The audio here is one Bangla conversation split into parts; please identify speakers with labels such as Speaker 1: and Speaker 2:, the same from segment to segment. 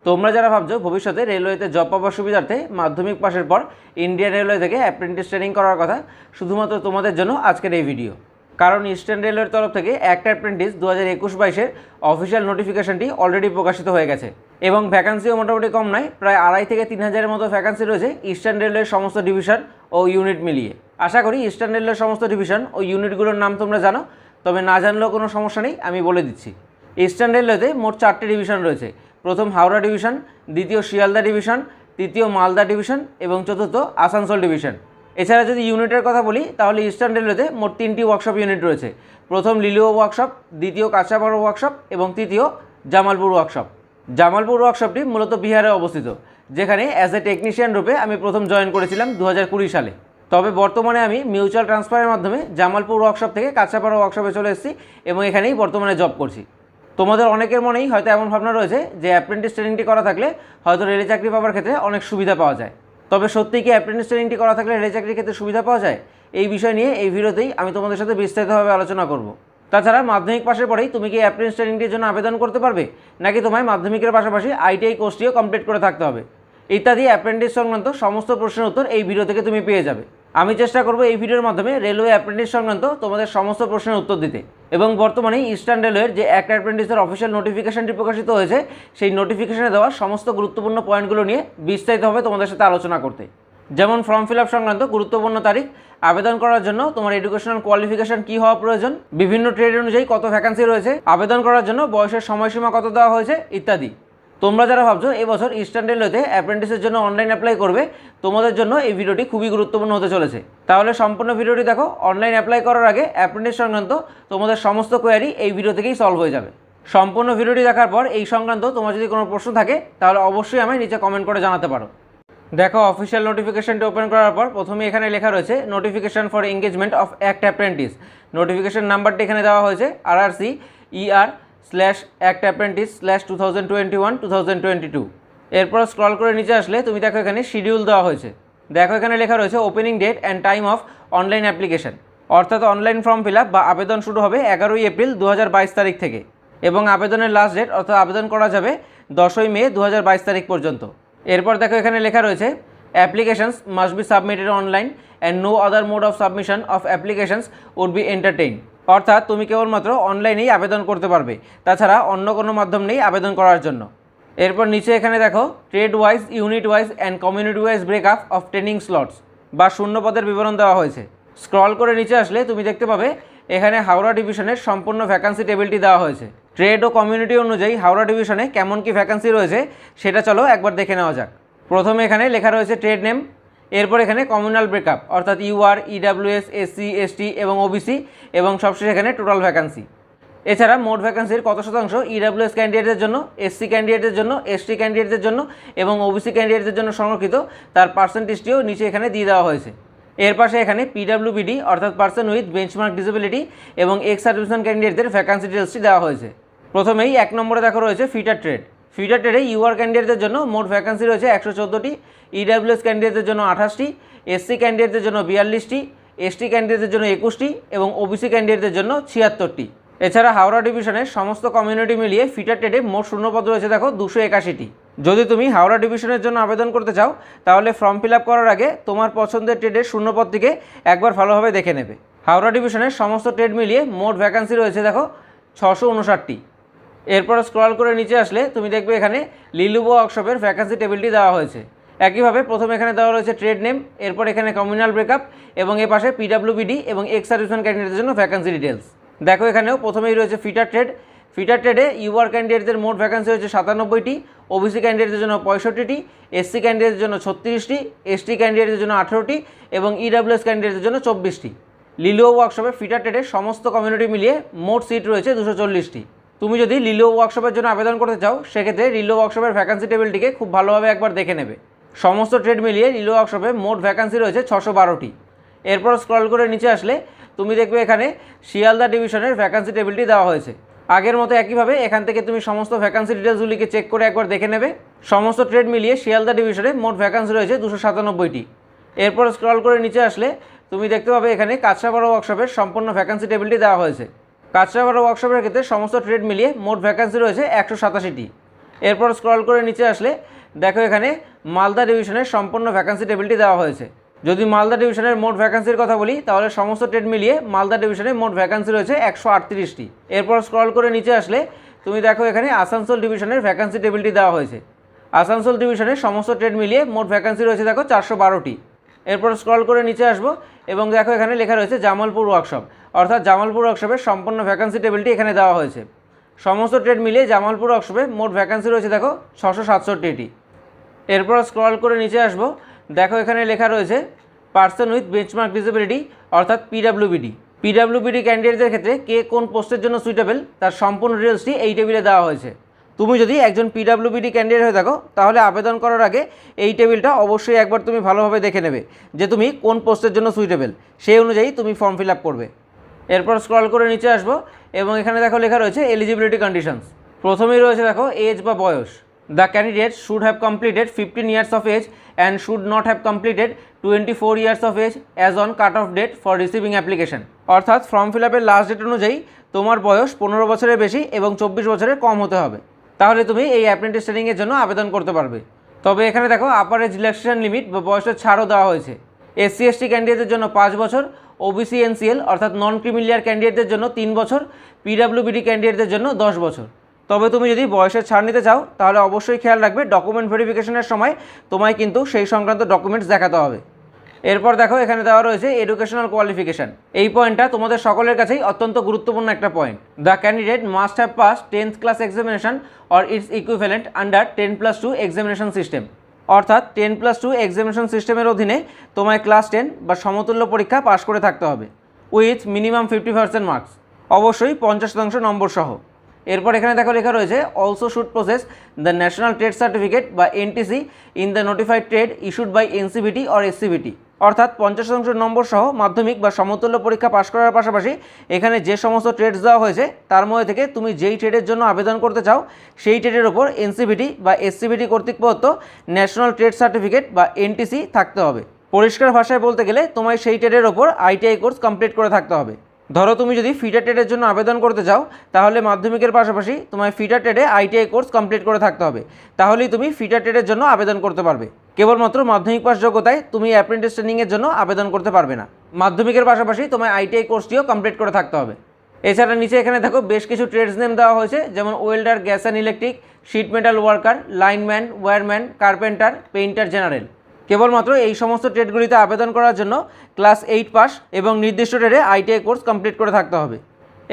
Speaker 1: তোমরা যারা ভাবছো ভবিষ্যতে রেলওয়েতে জব পাওয়ার সুবিধার্থে মাধ্যমিক পাশের পর ইন্ডিয়ান রেলওয়ে থেকে অ্যাপ্রেন্টিস ট্রেনিং করার কথা, শুধুমাত্র তোমাদের জন্য আজকের এই ভিডিও। কারণ ইস্টার্ন রেলওয়ের তরফ থেকে একটা অ্যাপ্রেন্টিস 2021-22-এর অফিসিয়াল নোটিফিকেশনটি অলরেডি প্রকাশিত হয়ে গেছে এবং ভ্যাকান্সিও মোটামুটি কম নয়, প্রায় 2,500 থেকে 3,000-এর মতো ভ্যাকান্সি রয়েছে ইস্টার্ন রেলওয়ের সমস্ত ডিভিশন ও ইউনিট মিলিয়ে। আশা করি ইস্টার্ন রেলওয়ের সমস্ত ডিভিশন ও ইউনিটগুলোর নাম তোমরা জানো, তবে না জানলেও কোনো সমস্যা নেই, আমি বলে দিচ্ছি। ইস্টার্ন রেলওয়েতে মোট 4টি ডিভিশন রয়েছে। প্রথম হাওড়া ডিভিশন, দ্বিতীয় শিয়ালদা ডিভিশন, তৃতীয় মালদা ডিভিশন এবং চতুর্থ আসানসোল ডিভিশন। এছাড়া যদি ইউনিটের কথা বলি তাহলে ইস্টার্ন রেলওয়েতে মোট 3টি ওয়ার্কশপ ইউনিট রয়েছে। প্রথম লিলুয়া ওয়ার্কশপ, দ্বিতীয় কাঁচাপাড়া ওয়ার্কশপ এবং তৃতীয় জামালপুর ওয়ার্কশপ। জামালপুর ওয়ার্কশপটি মূলত বিহারে অবস্থিত, যেখানে অ্যাজ এ টেকনিশিয়ান রূপে আমি প্রথম জয়েন করেছিলাম 2020 সালে। তবে বর্তমানে আমি মিউচুয়াল ট্রান্সফারের মাধ্যমে জামালপুর ওয়ার্কশপ থেকে কাঁচাপাড়া ওয়ার্কশপে চলে এসেছি এবং এখানেই বর্তমানে জব করছি। তোমাদের অনেকের মনেই হয়তো এমন ভাবনা রয়েছে যে অ্যাপ্রেন্টিস ট্রেনিংটি করা থাকলে হয়তো রেলে চাকরি পাওয়ার ক্ষেত্রে অনেক সুবিধা পাওয়া যায়। তবে সত্যিই কি অ্যাপ্রেন্টিস ট্রেনিংটি করা থাকলে রেলে চাকরির ক্ষেত্রে সুবিধা পাওয়া যায়? এই বিষয় নিয়ে এই ভিডিওতেই আমি তোমাদের সাথে বিস্তারিতভাবে আলোচনা করব। তাছাড়া মাধ্যমিক পাশের পরেই তুমি কি অ্যাপ্রেন্টিস ট্রেনিংটির জন্য আবেদন করতে পারবে, নাকি তোমায় মাধ্যমিকের পাশাপাশি আইটিআই কোর্সটিও কমপ্লিট করে থাকতে হবে, ইত্যাদি অ্যাপ্রেন্টিস সংক্রান্ত সমস্ত প্রশ্নের উত্তর এই ভিডিও থেকে তুমি পেয়ে যাবে। আমি চেষ্টা করব এই ভিডিওর মাধ্যমে রেলওয়ে অ্যাপ্রেন্টিস সংক্রান্ত তোমাদের সমস্ত প্রশ্নের উত্তর দিতে। এবং বর্তমানে ইস্টার্ন রেলওয়ের যে একটা অ্যাপ্রেন্টিসের অফিসিয়াল নোটিফিকেশনটি প্রকাশিত হয়েছে, সেই নোটিফিকেশনে দেওয়া সমস্ত গুরুত্বপূর্ণ পয়েন্টগুলো নিয়ে বিস্তারিতভাবে তোমাদের সাথে আলোচনা করতে। যেমন ফর্ম ফিল আপ সংক্রান্ত গুরুত্বপূর্ণ তারিখ, আবেদন করার জন্য তোমার এডুকেশনাল কোয়ালিফিকেশন কী হওয়া প্রয়োজন, বিভিন্ন ট্রেড অনুযায়ী কত ভ্যাকান্সি রয়েছে, আবেদন করার জন্য বয়সের সময়সীমা কত দেওয়া হয়েছে ইত্যাদি। তোমরা যারা ভাবছো এবছর ইস্টার্ন রেলওয়েতে অ্যাপ্রেন্টিসের জন্য অনলাইন অ্যাপ্লাই করবে, তোমাদের জন্য এই ভিডিওটি খুবই গুরুত্বপূর্ণ হতে চলেছে। তাহলে সম্পূর্ণ ভিডিওটি দেখো। অনলাইন অ্যাপ্লাই করার আগে অ্যাপ্রেন্টিস সংক্রান্ত তোমাদের সমস্ত কোয়ারি এই ভিডিও থেকেই সলভ হয়ে যাবে। সম্পূর্ণ ভিডিওটি দেখার পর এই সংক্রান্ত তোমার যদি কোনো প্রশ্ন থাকে তাহলে অবশ্যই আমায় নিচে কমেন্ট করে জানাতে পারো। দেখো, অফিসিয়াল নোটিফিকেশনটি ওপেন করার পর প্রথমে এখানে লেখা রয়েছে notification for engagement of act apprentice. Notification নাম্বারটি এখানে দেওয়া হয়েছে RRC/Act Apprentice/2021-2022। এরপর স্ক্রল করে নিচে আসলে তুমি দেখো এখানে শিডিউল দেওয়া হয়েছে। দেখো এখানে লেখা রয়েছে opening date and time of online application, অর্থাৎ অনলাইন ফর্ম ফিল আপ বা আবেদন শুরু হবে 11ই এপ্রিল 2022 তারিখ থেকে এবং আবেদনের লাস্ট ডেট অর্থাৎ আবেদন করা যাবে 10ই মে 2022 তারিখ পর্যন্ত। এরপর দেখো এখানে লেখা রয়েছে applications must be submitted online and no other mode of submission of applications would be entertain. অর্থাৎ তুমি কেবলমাত্র অনলাইনেই আবেদন করতে পারবে, তাছাড়া অন্য কোনো মাধ্যম নেই আবেদন করার জন্য। এরপর নিচে এখানে দেখো trade wise, unit wise and community wise breakup of training slots বা শূন্য পদের বিবরণ দেওয়া হয়েছে। স্ক্রল করে নিচে আসলে তুমি দেখতে পাবে এখানে হাওড়া ডিভিশনের সম্পূর্ণ ভ্যাকান্সি টেবিলটি দেওয়া হয়েছে। ট্রেড ও কমিউনিটি অনুযায়ী হাওড়া ডিভিশনে কেমন কি ভ্যাকান্সি রয়েছে সেটা চলো একবার দেখে নেওয়া যাক। প্রথমে এখানে লেখা রয়েছে ট্রেড নেম, এরপর এখানে কমিউনাল ব্রেকআপ অর্থাৎ UR, EWS, SC, ST এবং OBC এবং সবশেষে এখানে টোটাল ভ্যাকান্সি। এছাড়া মোট ভ্যাকান্সির কত শতাংশ EWS ক্যান্ডিডেটদের জন্য, SC ক্যান্ডিডেটদের জন্য, ST ক্যান্ডিডেটদের জন্য এবং OBC ক্যান্ডিডেটদের জন্য সংরক্ষিত তার পার্সেন্টেজটিও নিচে এখানে দিয়ে দেওয়া হয়েছে। এর পাশে এখানে PWBD অর্থাৎ পার্সন উইথ বেঞ্চমার্ক ডিসেবিলিটি এবং এক্স সার্ভিসম্যান ক্যান্ডিডেটদের ভ্যাকান্সি ডিটেলসটি দেওয়া হয়েছে। প্রথমেই 1 নম্বরে দেখো রয়েছে ফিটার ট্রেড। ফিটার ট্রেডে UR ক্যান্ডিডেটদের জন্য মোট ভ্যাকান্সি রয়েছে 114টি, EWS ক্যান্ডিডেটদের জন্য 28টি, SC ক্যান্ডিডেটদের জন্য 42টি, ST ক্যান্ডিডেটদের জন্য 21টি এবং OBC ক্যান্ডিডেটদের জন্য 76টি। এছাড়া হাওড়া ডিভিশনের সমস্ত কমিউনিটি মিলিয়ে ফিটার ট্রেডে মোট শূন্যপদ রয়েছে দেখো 281টি। যদি তুমি হাওড়া ডিভিশনের জন্য আবেদন করতে চাও তাহলে ফর্ম ফিল আপ করার আগে তোমার পছন্দের ট্রেডের শূন্যপদটিকে একবার ভালোভাবে দেখে নেবে। হাওড়া ডিভিশনের সমস্ত ট্রেড মিলিয়ে মোট ভ্যাকান্সি রয়েছে দেখো 659টি। এরপর স্ক্রল করে নিচে আসলে তুমি দেখবে এখানে লিলুয়া ওয়ার্কশপের ভ্যাকান্সি টেবিলটি দেওয়া হয়েছে। একইভাবে প্রথমে এখানে দেওয়া রয়েছে ট্রেড নেম, এরপর এখানে কমিউনাল ব্রেকআপ এবং এ পাশে PWBD এবং এক্স সার্ভিসম্যান ক্যান্ডিডেটদের জন্য ভ্যাকান্সি ডিটেলস। দেখো এখানেও প্রথমেই রয়েছে ফিটার ট্রেড। ফিটার ট্রেডে UR ক্যান্ডিডেটদের মোট ভ্যাকান্সি হচ্ছে 97টি, OBC ক্যান্ডিডেটদের জন্য 65টি, SC ক্যান্ডিডেটদের জন্য 36টি, ST ক্যান্ডিডেটদের জন্য 18টি এবং EWS ক্যান্ডিডেটদের জন্য 24টি। লিলুয়া ওয়ার্কশপে ফিটার ট্রেডে সমস্ত কমিউনিটি মিলিয়ে মোট সিট রয়েছে 240টি। তুমি যদি লিলুয়া ওয়ার্কশপের জন্য আবেদন করতে চাও সেক্ষেত্রে লিলুয়া ওয়ার্কশপের ভ্যাকান্সি টেবিলটিকে খুব ভালোভাবে একবার দেখে নেবে। সমস্ত ট্রেড মিলিয়ে লিলুয়া ওয়ার্কশপে মোট ভ্যাকান্সি রয়েছে 612টি। এরপর স্ক্রল করে নিচে আসলে তুমি দেখবে এখানে শিয়ালদা ডিভিশনের ভ্যাকান্সি টেবিলটি দেওয়া হয়েছে। আগের মতো একইভাবে এখান থেকে তুমি সমস্ত ভ্যাকান্সি ডিটেলসগুলিকে চেক করে একবার দেখে নেবে। সমস্ত ট্রেড মিলিয়ে শিয়ালদা ডিভিশনে মোট ভ্যাকান্সি রয়েছে 297টি। এরপর স্ক্রল করে নিচে আসলে তুমি দেখতে পাবে এখানে কাঁচরাপাড়া ওয়ার্কশপের সম্পূর্ণ ভ্যাকান্সি টেবিলটি দেওয়া হয়েছে। কাঁচরাপাড়া ওয়ার্কশপের ক্ষেত্রে সমস্ত ট্রেড মিলিয়ে মোট ভ্যাকান্সি রয়েছে 187টি। এরপর স্ক্রল করে নিচে আসলে দেখো এখানে মালদা ডিভিশনের সম্পূর্ণ ভ্যাকান্সি টেবিলটি দেওয়া হয়েছে। যদি মালদা ডিভিশনের মোট ভ্যাকান্সির কথা বলি তাহলে সমস্ত ট্রেড মিলিয়ে মালদা ডিভিশনে মোট ভ্যাকান্সি রয়েছে 138টি। এরপর স্ক্রল করে নিচে আসলে তুমি দেখো এখানে আসানসোল ডিভিশনের ভ্যাকান্সি টেবিলটি দেওয়া হয়েছে। আসানসোল ডিভিশনের সমস্ত ট্রেড মিলিয়ে মোট ভ্যাকান্সি রয়েছে দেখো 412টি। এরপর স্ক্রল করে নিচে আসবো এবং দেখো এখানে লেখা রয়েছে জামালপুর ওয়ার্কশপ, অর্থাৎ জামালপুর ওয়ার্কশপের সম্পূর্ণ ভ্যাকান্সি টেবিলটি এখানে দেওয়া হয়েছে। সমস্ত ট্রেড মিলিয়ে জামালপুর ওয়ার্কশপে মোট ভ্যাকান্সি রয়েছে দেখো 667টি। এরপর স্ক্রল করে নিচে আসবো, দেখো এখানে লেখা রয়েছে পার্সন উইথ বেঞ্চমার্ক ডিসেবিলিটি অর্থাৎ পিডাব্লিউবিডি। পিডাব্লিউবিডি ক্যান্ডিডেটদের ক্ষেত্রে কে কোন পোস্টের জন্য সুইটেবল তার সম্পূর্ণ ডিটেলসটি এই টেবিলে দেওয়া হয়েছে। তুমি যদি একজন পিডাব্লিউবিডি ক্যান্ডিডেট হয়ে থাকো তাহলে আবেদন করার আগে এই টেবিলটা অবশ্যই একবার তুমি ভালোভাবে দেখে নেবে যে তুমি কোন পোস্টের জন্য সুইটেবল, সেই অনুযায়ী তুমি ফর্ম ফিল আপ করবে। এরপর স্ক্রল করে নিচে আসবো এবং এখানে দেখো লেখা রয়েছে এলিজিবিলিটি কন্ডিশনস। প্রথমেই রয়েছে দেখো এজ বা বয়স। The candidate should have completed 15 years of age and should not have completed 24 years of age as on cut off date for receiving application. অর্থাৎ ফর্ম ফিল আপের লাস্ট ডেট অনুযায়ী তোমার বয়স 15 বছরের বেশি এবং 24 বছরের কম হতে হবে, তাহলে তুমি এই অ্যাপ্রেন্টিস ট্রেনিংয়ের জন্য আবেদন করতে পারবে। তবে এখানে দেখো আপার এজ রিল্যাক্সেশন লিমিট বা বয়সের ছাড়ও দেওয়া হয়েছে। এসসি এসটি ক্যান্ডিডেটদের জন্য 5 বছর, ওবিসি এনসিএল অর্থাৎ নন ক্রিমিলিয়ার ক্যান্ডিডেটদের জন্য 3 বছর, পিডাব্লিউবিডি ক্যান্ডিডেটদের জন্য 10 বছর। তবে তুমি যদি বয়সের ছাড় নিতে চাও তাহলে অবশ্যই খেয়াল রাখবে ডকুমেন্ট ভেরিফিকেশনের সময় তোমায় কিন্তু সেই সংক্রান্ত ডকুমেন্টস দেখাতে হবে। এরপর দেখো এখানে দেওয়া রয়েছে এডুকেশনাল কোয়ালিফিকেশান। এই পয়েন্টটা তোমাদের সকলের কাছেই অত্যন্ত গুরুত্বপূর্ণ একটা point. The candidate must have pass 10th class examination or its equivalent under 10+2 examination system. অর্থাৎ 10+2 এক্সামিনেশন সিস্টেমের অধীনে তোমায় ক্লাস 10 বা সমতুল্য পরীক্ষা পাশ করে থাকতে হবে উইথ মিনিমাম 50% মার্কস, অবশ্যই 50% নম্বর সহ। এরপর এখানে দেখো লেখা রয়েছে also should process the national trade certificate বা NTC in the notified trade issued by NCVT or SCVT. অর্থাৎ 50% নম্বর সহ মাধ্যমিক বা সমতুল্য পরীক্ষা পাশ করার পাশাপাশি এখানে যে সমস্ত ট্রেডস দেওয়া হয়েছে তার মধ্যে থেকে তুমি যেই ট্রেডের জন্য আবেদন করতে চাও সেই ট্রেডের ওপর এনসিভিটি বা এসসিভিটি কর্তৃক প্রদত্ত ন্যাশনাল ট্রেড সার্টিফিকেট বা এনটিসি থাকতে হবে। পরিষ্কার ভাষায় বলতে গেলে তোমায় সেই ট্রেডের ওপর আইটিআই কোর্স কমপ্লিট করে থাকতে হবে। ধরো তুমি যদি ফিটার ট্রেডের জন্য আবেদন করতে চাও তাহলে মাধ্যমিকের পাশাপাশি তোমায় ফিটার ট্রেডে আইটিআই কোর্স কমপ্লিট করে থাকতে হবে, তাহলেই তুমি ফিটার ট্রেডের জন্য আবেদন করতে পারবে। কেবলমাত্র মাধ্যমিক পাস যোগ্যতায় তুমি অ্যাপ্রেন্টিস ট্রেনিংয়ের জন্য আবেদন করতে পারবে না, মাধ্যমিকের পাশাপাশি তোমায় আইটিআই কোর্সটিও কমপ্লিট করে থাকতে হবে। এছাড়া নিচে এখানে দেখো বেশ কিছু ট্রেডস নেম দেওয়া হয়েছে, যেমন welder, gas and electric, sheet metal worker, lineman, wireman, carpenter, painter, general. কেবলমাত্র এই সমস্ত ট্রেডগুলিতে আবেদন করার জন্য ক্লাস 8 পাস এবং নির্দিষ্ট ট্রেডে আইটিআই কোর্স কমপ্লিট করে থাকতে হবে।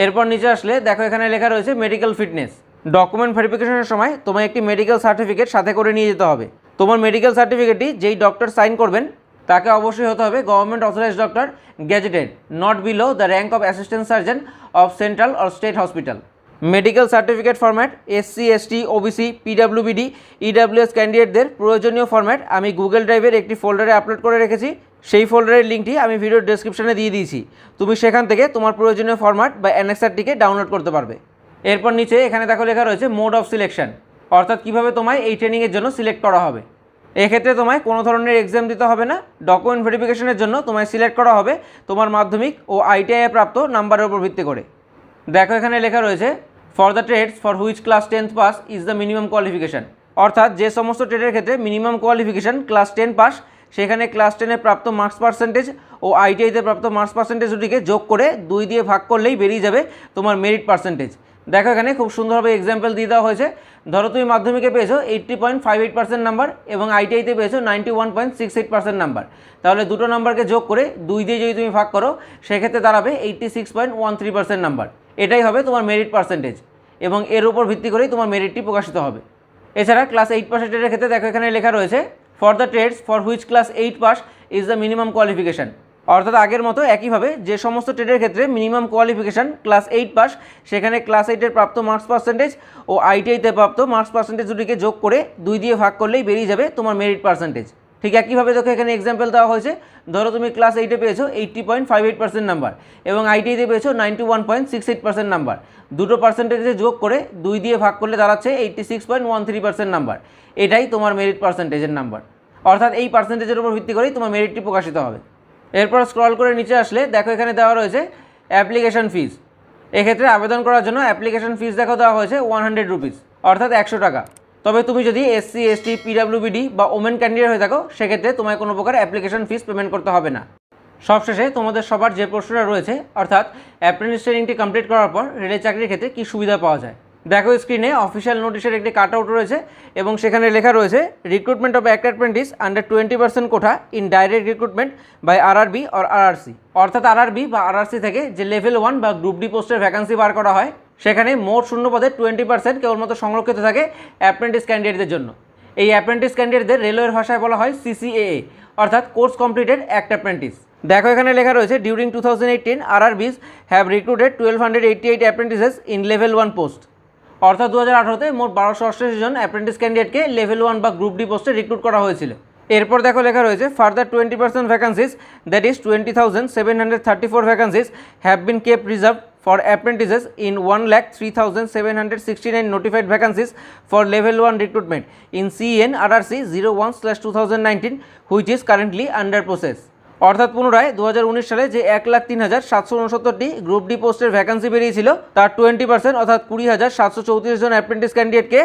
Speaker 1: এরপর নিচে আসলে দেখো এখানে লেখা রয়েছে মেডিকেল ফিটনেস। ডকুমেন্ট ভেরিফিকেশনের সময় তোমায় একটি মেডিকেল সার্টিফিকেট সাথে করে নিয়ে যেতে হবে। তোমার মেডিকেল সার্টিফিকেটটি যেই ডক্টর সাইন করবেন তাকে অবশ্যই হতে হবে government authorized doctor, gazetted, not below the rank of assistant surgeon of central or state hospital. Medical certificate format SC, ST, OBC, পিডাব্লিউবিডি, ইডাব্লিউএস ক্যান্ডিডেটদের প্রয়োজনীয় ফরম্যাট আমি গুগল ড্রাইভের একটি ফোল্ডারে আপলোড করে রেখেছি। সেই ফোল্ডারের লিঙ্কটি আমি ভিডিওর ডেসক্রিপশনে দিয়ে দিয়েছি। তুমি সেখান থেকে তোমার প্রয়োজনীয় ফরম্যাট বা অ্যানেক্সারটিকে ডাউনলোড করতে পারবে। এরপর নিচে এখানে দেখো লেখা রয়েছে মোড অফ সিলেকশন, অর্থাৎ কীভাবে তোমায় এই ট্রেনিংয়ের জন্য সিলেক্ট করা হবে। এক্ষেত্রে তোমায় কোনো ধরনের এক্সাম দিতে হবে না। ডকুমেন্ট ভেরিফিকেশনের জন্য তোমায় সিলেক্ট করা হবে তোমার মাধ্যমিক ও আইটিআই প্রাপ্ত নাম্বারের উপর ভিত্তি করে। দেখো এখানে লেখা রয়েছে for the trades for which class 10th pass is the minimum qualification. অর্থাৎ যে সমস্ত ট্রেডের ক্ষেত্রে মিনিমাম কোয়ালিফিকেশান ক্লাস 10 পাস, সেখানে ক্লাস 10-এ প্রাপ্ত মার্কস পার্সেন্টেজ ও আইটিআইতে প্রাপ্ত মার্কস পার্সেন্টেজ দুটিকে যোগ করে 2 দিয়ে ভাগ করলেই বেরিয়ে যাবে তোমার মেরিট পার্সেন্টেজ। দেখো এখানে খুব সুন্দরভাবে এক্সাম্পল দিয়ে দেওয়া হয়েছে। ধরো তুমি মাধ্যমিকে পেয়েছো 80.58% নাম্বার এবং আইটিআইতে পেয়েছো 91.68% নাম্বার, তাহলে দুটো নাম্বারকে যোগ করে 2 দিয়ে যদি তুমি ভাগ করো সেক্ষেত্রে দাঁড়াবে 86.13% নাম্বার। এটাই হবে তোমার মেরিট পার্সেন্টেজ এবং এর উপর ভিত্তি করেই তোমার মেরিটটি প্রকাশিত হবে। এছাড়া ক্লাস 8 পাসের ট্রেডের ক্ষেত্রে দেখো এখানে লেখা রয়েছে for the trades for which class 8 pass is the minimum qualification. অর্থাৎ আগের মতো একইভাবে যে সমস্ত ট্রেডের ক্ষেত্রে মিনিমাম কোয়ালিফিকেশান ক্লাস 8 পাস, সেখানে ক্লাস 8-এর প্রাপ্ত মার্কস পার্সেন্টেজ ও আইটিআইতে প্রাপ্ত মার্কস পার্সেন্টেজ দুটিকে যোগ করে 2 দিয়ে ভাগ করলেই বেরিয়ে যাবে তোমার মেরিট পার্সেন্টেজ। ঠিক একইভাবে দেখো এখানে এক্সাম্পল দেওয়া হয়েছে। ধরো তুমি ক্লাস 8-এ পেয়েছো 80.58% নাম্বার এবং আইটিআইতে পেয়েছো 91.68% নাম্বার। দুটো পার্সেন্টেজে যোগ করে 2 দিয়ে ভাগ করলে দাঁড়াচ্ছে 86.13% নাম্বার। এটাই তোমার মেরিট পার্সেন্টেজের নাম্বার। অর্থাৎ এই পার্সেন্টেজের উপর ভিত্তি করেই তোমার মেরিটটি প্রকাশিত হবে। এরপর স্ক্রল করে নিচে আসলে দেখো এখানে দেওয়া রয়েছে অ্যাপ্লিকেশন ফিস। এক্ষেত্রে আবেদন করার জন্য অ্যাপ্লিকেশন ফিস দেখো দেওয়া হয়েছে 100 রুপিস, অর্থাৎ 100 টাকা। তবে তুমি যদি এসসি এসটি পিডাব্লিউবিডি বা ওমেন ক্যান্ডিডেট হয়ে থাকো সেক্ষেত্রে তোমায় কোনো প্রকার অ্যাপ্লিকেশন ফিস পেমেন্ট করতে হবে না। সবশেষে তোমাদের সবার যে প্রশ্নটা রয়েছে, অর্থাৎ অ্যাপ্রেন্টিস ট্রেনিংটি কমপ্লিট করার পর রেলের চাকরির ক্ষেত্রে কী সুবিধা পাওয়া যায়। দেখো স্ক্রিনে অফিসিয়াল নোটিশের একটি কাট আউট রয়েছে এবং সেখানে লেখা রয়েছে recruitment of act apprentice under 20% quota in direct recruitment by RRB or RRC. অর্থাৎ আরআরবি বা আরআরসি থেকে যে লেভেল 1 বা গ্রুপ ডি পোস্টের ভ্যাকান্সি বার করা হয় সেখানে মোট শূন্য পদের 20% কেবলমাত্র সংরক্ষিত থাকে অ্যাপ্রেন্টিস ক্যান্ডিডেটদের জন্য। এই অ্যাপ্রেন্টিস ক্যান্ডিডেটদের রেলওয়ের ভাষায় বলা হয় CCAA, অর্থাৎ কোর্স কমপ্লিটেড অ্যাক্ট অ্যাপ্রেন্টিস। দেখো এখানে লেখা রয়েছে during 2018 RRBs have recruited 1288 apprentices in level 1 post. অর্থাৎ 2018-তে মোট 1288 জন অ্যাপ্রেন্টিস ক্যান্ডিডেটকে লেভেল 1 বা গ্রুপ ডি পোস্টে রিক্রুট করা হয়েছিল। এরপর দেখো লেখা রয়েছে further 20% vacancies, that is 20,734 vacancies have been kept reserve for apprentices in 1,03,769 notified vacancies for level 1 recruitment in CEN RRC 01/2019 which is currently under process। অর্থাৎ পুনরায় 2019 সালে যে 1,03,769টি গ্রুপ ডি পোস্টের ভ্যাকান্সি বেরিয়েছিল তার 20% অর্থাৎ 20,734 জন অ্যাপ্রেন্টিস ক্যান্ডিডেটকে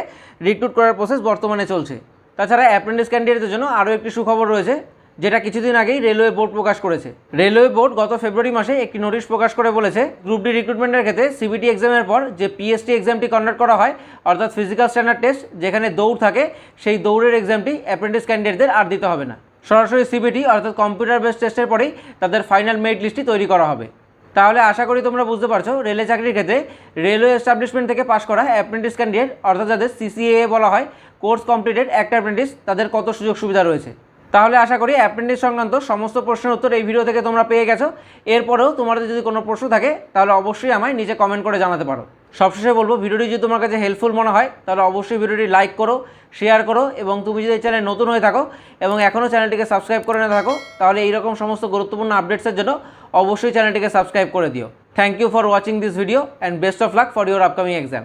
Speaker 1: রিক্রুট করার প্রসেস বর্তমানে চলছে। তাছাড়া অ্যাপ্রেন্টিস ক্যান্ডিডেটদের জন্য আরও একটি সুখবর রয়েছে, যেটা কিছুদিন আগেই রেলওয়ে বোর্ড প্রকাশ করেছে। রেলওয়ে বোর্ড গত ফেব্রুয়ারি মাসে একটি নোটিশ প্রকাশ করে বলেছে গ্রুপ ডি রিক্রুটমেন্টের ক্ষেত্রে সিবিটি এক্সামের পর যে পিএসটি এক্সামটি কন্ডাক্ট করা হয়, অর্থাৎ ফিজিক্যাল স্ট্যান্ডার্ড টেস্ট যেখানে দৌড় থাকে, সেই দৌড়ের এক্সামটি অ্যাপ্রেন্টিস ক্যান্ডিডেটদের আর দিতে হবে না। সরাসরি সিবিটি অর্থাৎ কম্পিউটার বেসড টেস্টের পরেই তাদের ফাইনাল মেরিট লিস্টটি তৈরি করা হবে। তাহলে আশা করি তোমরা বুঝতে পারছো রেলে চাকরির ক্ষেত্রে রেলওয়ে এস্টাবলিশমেন্ট থেকে পাশ করা অ্যাপ্রেন্টিস ক্যান্ডিডেট, অর্থাৎ যাদের CCAA বলা হয় কোর্স কমপ্লিটেড অ্যাক্ট অ্যাপ্রেন্টিস, তাদের কত সুযোগ সুবিধা রয়েছে। তাহলে আশা করি অ্যাপ্রেন্টিস সংক্রান্ত সমস্ত প্রশ্নের উত্তর এই ভিডিও থেকে তোমরা পেয়ে গেছো। এরপরেও তোমাদের যদি কোনো প্রশ্ন থাকে তাহলে অবশ্যই আমায় নিচে কমেন্ট করে জানাতে পারো। সবশেষে বলবো, ভিডিওটি যদি তোমার কাছে হেল্পফুল মনে হয় তাহলে অবশ্যই ভিডিওটি লাইক করো, শেয়ার করো, এবং তুমি যদি এই চ্যানেল নতুন হয়ে থাকো এবং এখনও চ্যানেলটিকে সাবস্ক্রাইব করে না থাকো তাহলে এইরকম সমস্ত গুরুত্বপূর্ণ আপডেটসের জন্য অবশ্যই চ্যানেলটিকে সাবস্ক্রাইব করে দিও। Thank you for watching this video and best of luck for your upcoming exam.